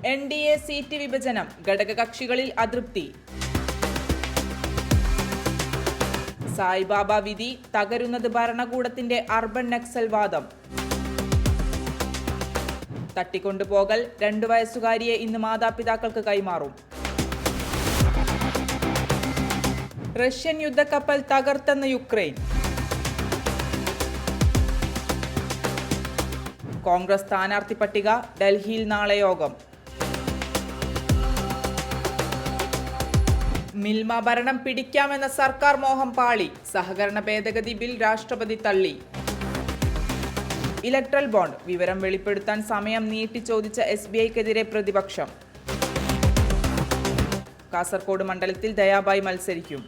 NDA seat വിഭജനം, ഘടകകക്ഷികളിൽ അതൃപ്തി. സായിബാബ വിധി, തകരുന്നത് ഭരണകൂടത്തിന്റെ അർബൻ നക്സൽ വാദം. തട്ടിക്കൊണ്ടുപോകൽ, 2 വയസ്സുകാരിയെ ഇന്ന് മാതാപിതാക്കൾക്ക് കൈമാറും. റഷ്യൻ യുദ്ധക്കപ്പൽ തകർത്തെന്ന് യുക്രൈൻ. കോൺഗ്രസ് സ്ഥാനാർത്ഥി പട്ടിക, ഡൽഹിയിൽ നാളെ യോഗം. മിൽമ ഭരണം പിടിക്കാമെന്ന സർക്കാർ മോഹം പാളി, സഹകരണ ഭേദഗതി ബിൽ രാഷ്ട്രപതി തള്ളി. ഇലക്ട്രൽ ബോണ്ട് വിവരം വെളിപ്പെടുത്താൻ സമയം നീട്ടി ചോദിച്ച SBIക്കെതിരെ പ്രതിപക്ഷം. കാസർഗോഡ് മണ്ഡലത്തിൽ ദയാബായി മത്സരിക്കും.